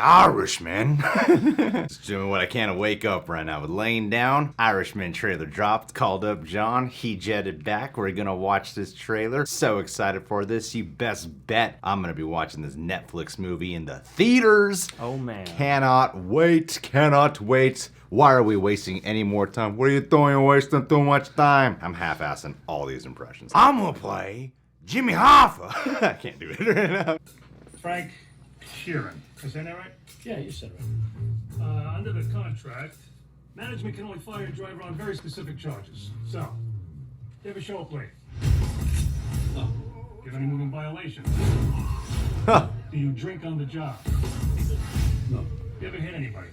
Irishman. Just doing what I can to wake up right now with laying down. Irishman trailer dropped. Called up John. He jetted back. We're gonna watch this trailer. So excited for this. You best bet I'm gonna be watching this Netflix movie in the theaters. Oh man. Cannot wait. Cannot wait. Why are we wasting any more time? What are you doing? You're wasting too much time. I'm half-assing all these impressions. I'm gonna play Jimmy Hoffa. I can't do it right now. Frank Sheeran. Is that right? Yeah, you said it right. Under the contract, management can only fire a driver on very specific charges. So, you ever show up late? No. Give any moving violations? Huh. Do you drink on the job? No. You ever hit anybody?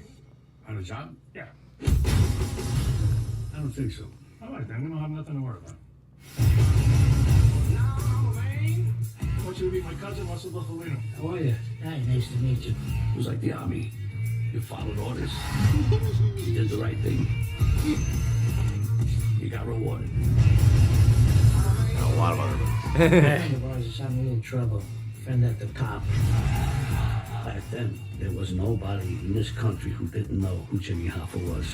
On a job? Yeah. I don't think so. All right, then. We don't have nothing to worry about. I want you to meet my cousin, Russell Buffalino. How are you? Hi, nice to meet you. It was like the army. You followed orders. You did the right thing. You got rewarded. A lot of other movies. Friend of ours is having a little trouble. Friend at the top. Back then, there was nobody in this country who didn't know who Jimmy Hoffa was.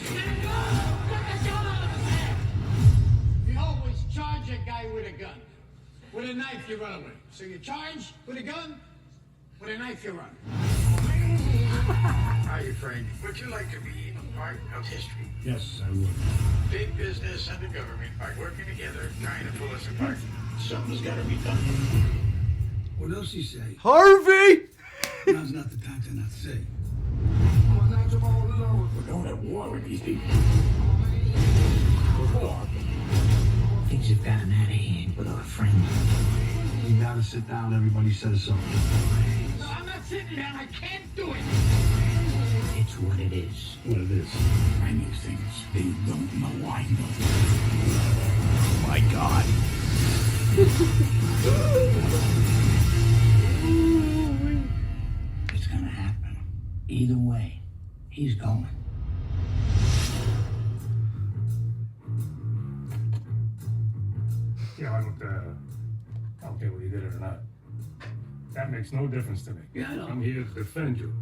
You always charge a guy with a gun. With a knife, you run away. So you charge with a gun, with a knife, you run. Hi, Frank. Would you like to be a part of history? Yes, I would. Big business and the government are working together, trying to pull us apart. Something's got to be done. What else you say? Harvey! Now's not the time to not say. We're going at war with these people. Things have gotten out of hand with our friend. You gotta sit down, everybody says so. No, I'm not sitting down. I can't do it. It's what it is. What it is. I know things they don't know I know. Oh my God. It's gonna happen. Either way, he's going. Yeah, I don't care whether you did it or not. That makes no difference to me. Yeah, I know. I'm here to defend you,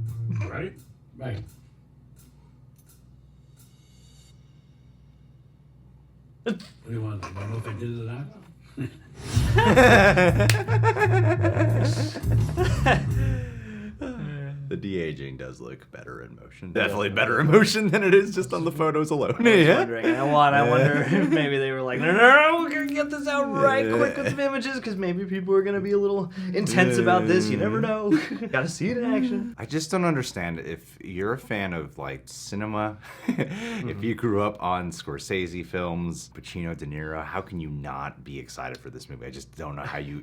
right? Right. What do you want? I don't know if I did it or not. The de-aging does look better in motion. Definitely better in motion than it is just on the photos alone. I wonder if maybe they were like, no, we're gonna get this out right quick with some images because maybe people are gonna be a little intense about this. You never know. Gotta see it in action. I just don't understand if you're a fan of like cinema, if you grew up on Scorsese films, Pacino, De Niro, how can you not be excited for this movie? I just don't know how you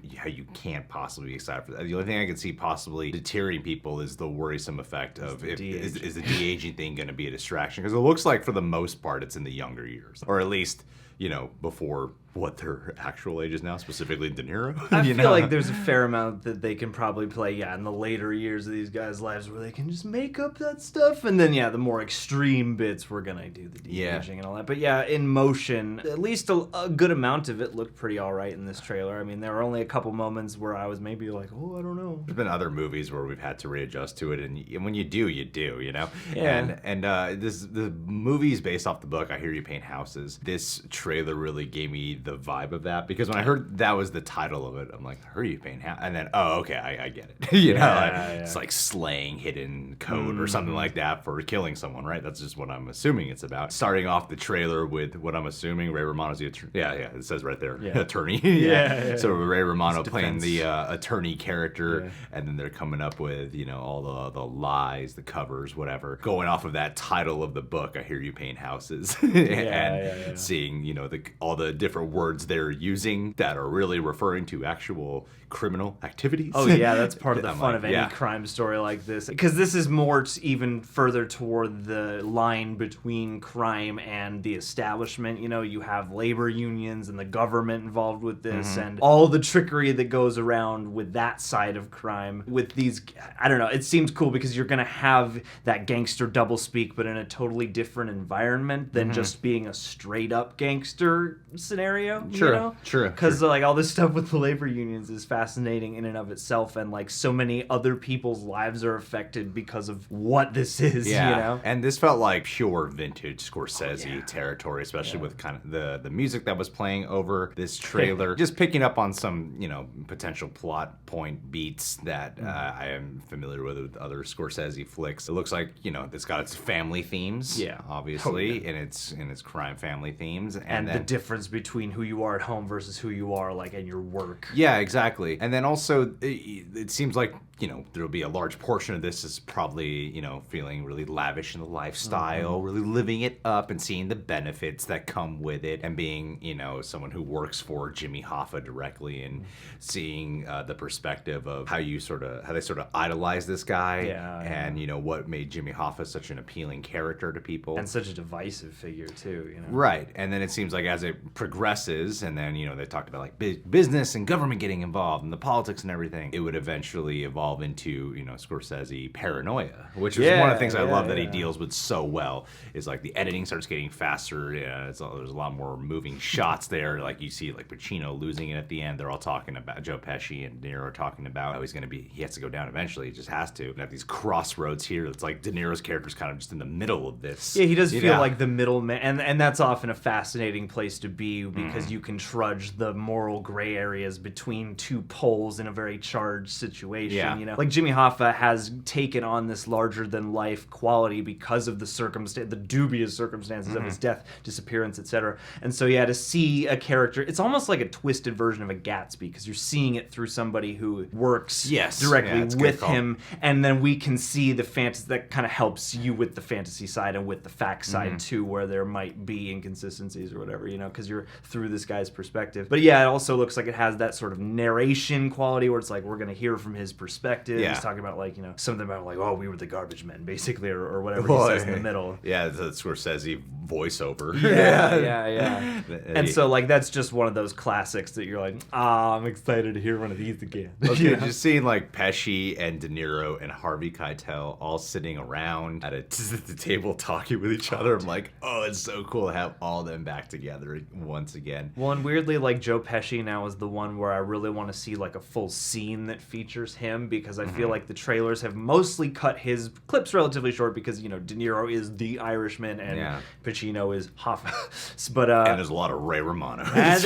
can't possibly be excited for that. The only thing I can see possibly deterring people is the worrisome effect of is the de-aging thing going to be a distraction? Because it looks like for the most part it's in the younger years, or at least before what their actual age is now, specifically De Niro. I feel like there's a fair amount that they can probably play, in the later years of these guys' lives where they can just make up that stuff. And then, the more extreme bits, we're going to do the de-aging and all that. But in motion, at least a good amount of it looked pretty all right in this trailer. I mean, there were only a couple moments where I was maybe like, oh, I don't know. There's been other movies where we've had to readjust to it, and when you do, you do, Yeah. And the movie is based off the book, I Hear You Paint Houses. This trailer really gave me the vibe of that, because when I heard that was the title of it, I'm like, Hear You Paint Houses, and then, oh, okay, I get it. It's like slaying hidden code or something like that for killing someone, right? That's just what I'm assuming it's about. Starting off the trailer with what I'm assuming Ray Romano's the attorney. Yeah, it says right there, attorney. So Ray Romano playing the attorney character, and then they're coming up with all the lies, the covers, whatever, going off of that title of the book, I Hear You Paint Houses, and seeing all the different words they're using that are really referring to actual criminal activities. Oh yeah, that's part of the fun of any crime story like this, because this is more even further toward the line between crime and the establishment. You have labor unions and the government involved with this, and all the trickery that goes around with that side of crime. With these, I don't know, it seems cool because you're gonna have that gangster doublespeak, but in a totally different environment than just being a straight up gangster. gangster scenario. True, you know? true. Because like all this stuff with the labor unions is fascinating in and of itself, and like so many other people's lives are affected because of what this is. Yeah, you know? and this felt like pure vintage Scorsese territory, especially with kind of the music that was playing over this trailer. Just picking up on some, potential plot point beats that I am familiar with other Scorsese flicks. It looks like, it's got its family themes, obviously, and its crime family themes. And then the difference between who you are at home versus who you are like in your work. Yeah, exactly. And then also, it seems like, there'll be a large portion of this is probably, feeling really lavish in the lifestyle, really living it up and seeing the benefits that come with it, and being, someone who works for Jimmy Hoffa directly, and seeing the perspective of how they sort of idolize this guy, and what made Jimmy Hoffa such an appealing character to people. And such a divisive figure too, Right. And then it seems like as it progresses, and then, they talked about like business and government getting involved and the politics and everything, it would eventually evolve into, Scorsese paranoia, which is one of the things I love that he deals with so well, is like the editing starts getting faster. There's a lot more moving shots there. Like you see like Pacino losing it at the end. They're all talking about, Joe Pesci and De Niro are talking about how he has to go down eventually. He just has to. And at these crossroads here, it's like De Niro's character's kind of just in the middle of this. Yeah, he does feel like the middleman, and that's often a fascinating place to be, because you can trudge the moral gray areas between two poles in a very charged situation. Yeah. Like Jimmy Hoffa has taken on this larger than life quality because of the dubious circumstances of his death, disappearance, etc. And so to see a character, it's almost like a twisted version of a Gatsby, because you're seeing it through somebody who works directly with him, and then we can see the fantasy that kind of helps you with the fantasy side and with the fact side too, where there might be inconsistencies or whatever, because you're through this guy's perspective. But it also looks like it has that sort of narration quality where it's like we're going to hear from his perspective. He's talking about like, something about like, oh, we were the garbage men, basically, or whatever he says in the middle. Yeah, the Scorsese voiceover. Yeah. And so like that's just one of those classics that you're like, I'm excited to hear one of these again. Okay, just seeing like Pesci and De Niro and Harvey Keitel all sitting around at the table talking with each other. I'm like, oh, it's so cool to have all of them back together once again. Well, and weirdly, like Joe Pesci now is the one where I really want to see like a full scene that features him, because I feel like the trailers have mostly cut his clips relatively short, because De Niro is the Irishman and Pacino is Hoffa. But and there's a lot of Ray Romano. And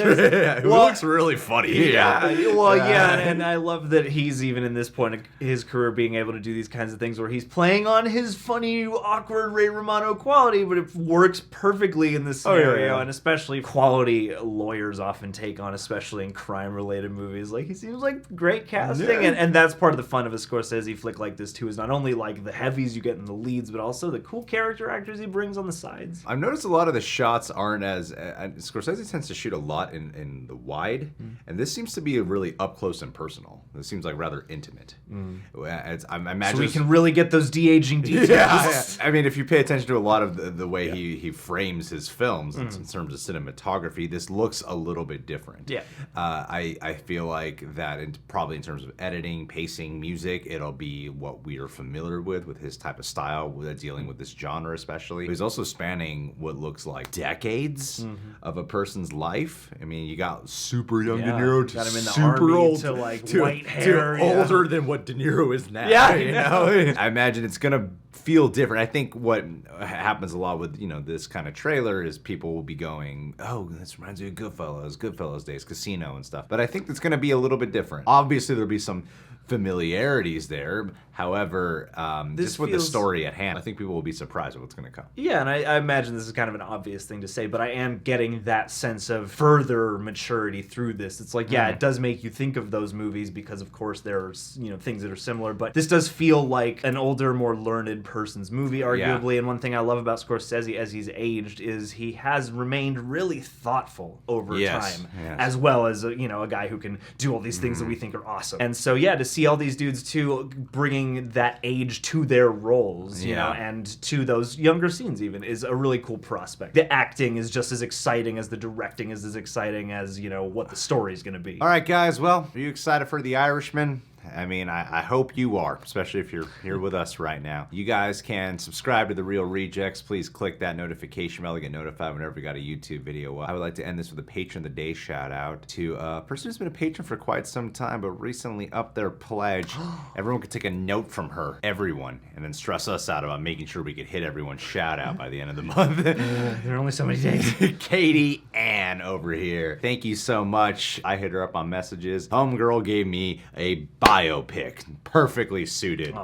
who looks really funny. And I love that he's even in this point of his career being able to do these kinds of things where he's playing on his funny, awkward Ray Romano quality, but it works perfectly in this scenario, and especially quality lawyers often take on, especially in crime-related movies. Like, he seems like great casting, and that's part of the fun of a Scorsese flick like this too, is not only like the heavies you get in the leads, but also the cool character actors he brings on the sides. I've noticed a lot of the shots aren't as Scorsese tends to shoot a lot in the wide, and this seems to be really up close and personal. This seems like rather intimate. I imagine so we can really get those de-aging details. I mean, if you pay attention to a lot of the way he frames his films in terms of cinematography, this looks a little bit different. I feel like that probably in terms of editing, pacing, music, it'll be what we are familiar with his type of style, dealing with this genre especially. But he's also spanning what looks like decades of a person's life. I mean, you got super young De Niro to got him in the super army old to like white hair, to older than what De Niro is now. I imagine it's gonna feel different. I think what happens a lot with this kind of trailer is people will be going, oh, this reminds me of Goodfellas days, Casino and stuff. But I think it's gonna be a little bit different. Obviously, there'll be some familiarities there. However, just with the story at hand, I think people will be surprised at what's going to come. Yeah, and I imagine this is kind of an obvious thing to say, but I am getting that sense of further maturity through this. It's like, it does make you think of those movies because, of course, there's things that are similar, but this does feel like an older, more learned person's movie, arguably. And one thing I love about Scorsese as he's aged is he has remained really thoughtful over time, as well as a guy who can do all these things that we think are awesome. And so, to see all these dudes too bringing that age to their roles, you know, and to those younger scenes even, is a really cool prospect. The acting is just as exciting as the directing is as exciting as, what the story is going to be. All right, guys. Well, are you excited for The Irishman? I mean, I hope you are, especially if you're here with us right now. You guys can subscribe to The Real Rejects. Please click that notification bell to get notified whenever we got a YouTube video up. I would like to end this with a Patron of the Day shout out to a person who's been a patron for quite some time, but recently upped their pledge. Everyone could take a note from her, everyone, and then stress us out about making sure we could hit everyone's shout out by the end of the month. There are only so many days. Katie Ann over here. Thank you so much. I hit her up on messages. Homegirl gave me a biopic perfectly suited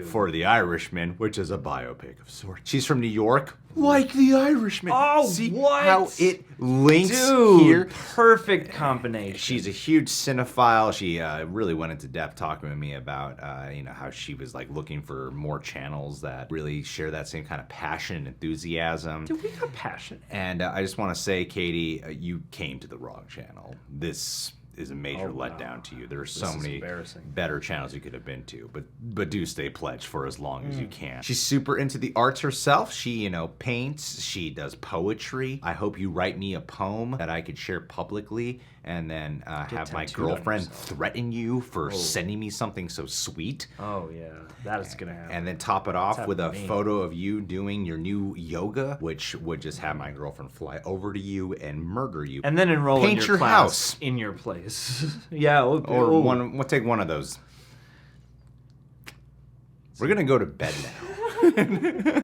for The Irishman, which is a biopic of sorts. She's from New York, like The Irishman. Oh, see what? how it links Dude, here? Perfect combination. She's a huge cinephile. She really went into depth talking with me about how she was like looking for more channels that really share that same kind of passion and enthusiasm. Dude, we got passion. And I just want to say, Katie, you came to the wrong channel. This is a major letdown to you. There are so many better channels you could have been to, but do stay pledged for as long as you can. She's super into the arts herself. She, paints. She does poetry. I hope you write me a poem that I could share publicly and then have my girlfriend threaten you for sending me something so sweet. Oh, yeah. That is going to happen. And then top it off with a photo of you doing your new yoga, which would just have my girlfriend fly over to you and murder you. And then enroll Paint in your class house. in your place. Yeah. Or we'll take one of those. We're going to go to bed now.